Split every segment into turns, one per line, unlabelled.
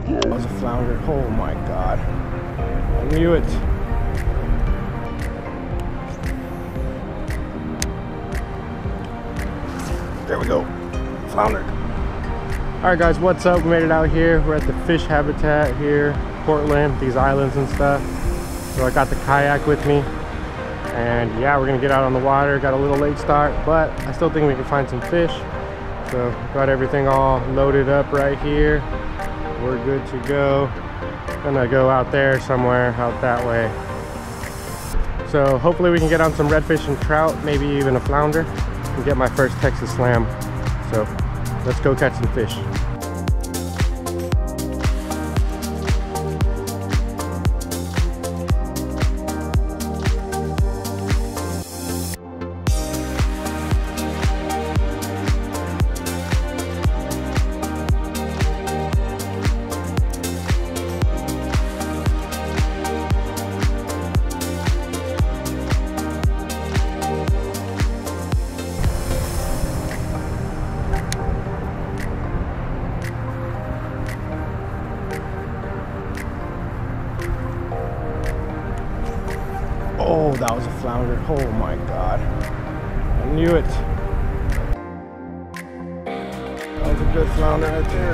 That was a flounder. Oh my god. I knew it. There we go. Flounder. Alright guys, what's up? We made it out here. We're at the fish habitat here, Portland, these islands and stuff. So I got the kayak with me. And yeah, we're gonna get out on the water. Got a little late start, but I still think we can find some fish. So got everything all loaded up right here. We're good to go. Gonna go out there somewhere out that way. So hopefully we can get on some redfish and trout, maybe even a flounder, and get my first Texas slam. So let's go catch some fish. Oh, that was a flounder. Oh my god. I knew it. That was a good flounder right there.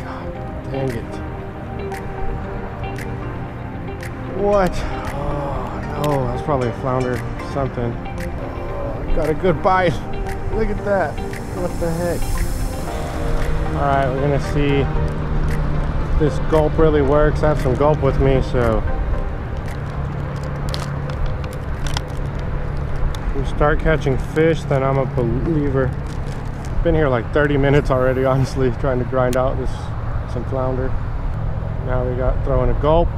God dang it. What? Oh no, that's probably a flounder something. Oh, got a good bite. Look at that. What the heck? Alright, we're gonna see if this gulp really works. I have some gulp with me, so if we start catching fish, then I'm a believer. Been here like 30 minutes already, honestly, trying to grind out some flounder. Now we got throwing a gulp.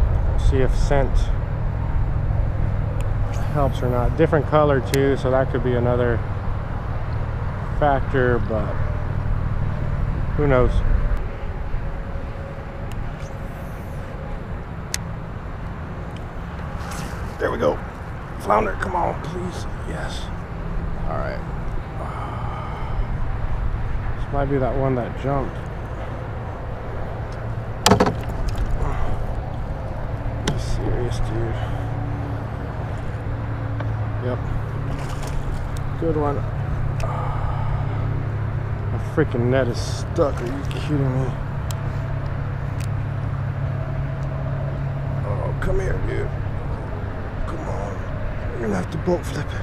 See if scent helps or not. Different color too, so that could be another factor, but who knows. There we go. Flounder, come on, please. Yes. All right. This might be that one that jumped. Serious, dude. Yep. Good one. My freaking net is stuck. Are you kidding me? Oh, come here, dude. Come on. You're gonna have to boat flip it.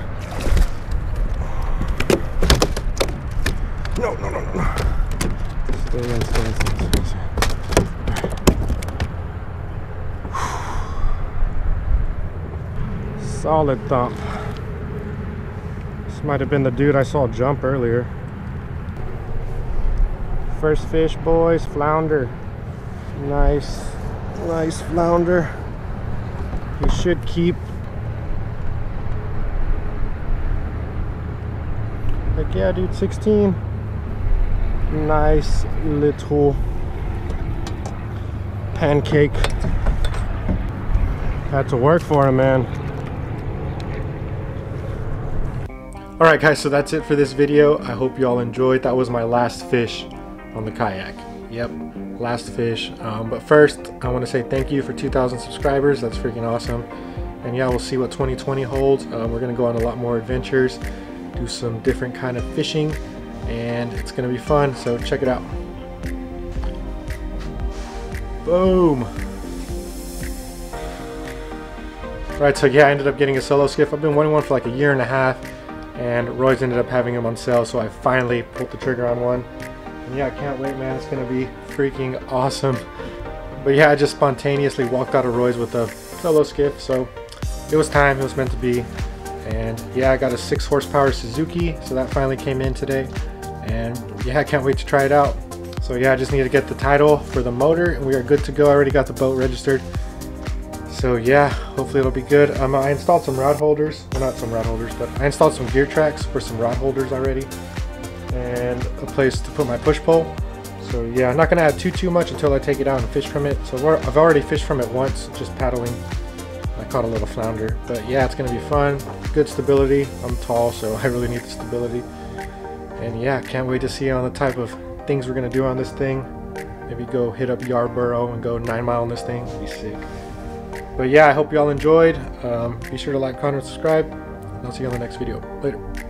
No, no, no, no, no. Stay in, stay in, stay in, stay in. Solid thump. This might have been the dude I saw jump earlier. First fish, boys. Flounder. Nice. Nice flounder. He should keep. Heck yeah, dude. 16. Nice little pancake. Had to work for him, man. Alright guys, so that's it for this video. I hope you all enjoyed. That was my last fish on the kayak. Yep, last fish. But first, I want to say thank you for 2,000 subscribers. That's freaking awesome. And yeah, we'll see what 2020 holds. We're going to go on a lot more adventures, do some different kind of fishing, and it's going to be fun, so check it out. Boom! Alright, so yeah, I ended up getting a solo skiff. I've been wanting one for like a year and a half. And Roy's ended up having them on sale, so I finally pulled the trigger on one. And yeah, I can't wait, man. It's gonna be freaking awesome. But yeah, I just spontaneously walked out of Roy's with a solo skiff, so it was time. It was meant to be. And yeah, I got a 6 horsepower Suzuki, so that finally came in today. And yeah, I can't wait to try it out. So yeah, I just need to get the title for the motor, and we are good to go. I already got the boat registered. So yeah, hopefully it'll be good. I installed some rod holders. Well, not some rod holders, but I installed some gear tracks for some rod holders already. And a place to put my push pole. So yeah, I'm not gonna add too much until I take it out and fish from it. So I've already fished from it once, just paddling. I caught a little flounder, but yeah, it's gonna be fun. Good stability. I'm tall, so I really need the stability. And yeah, can't wait to see on the type of things we're gonna do on this thing. Maybe go hit up Yarborough and go 9 mile on this thing. It'd be sick. But yeah, I hope you all enjoyed. Be sure to like, comment, and subscribe. And I'll see you on the next video. Later.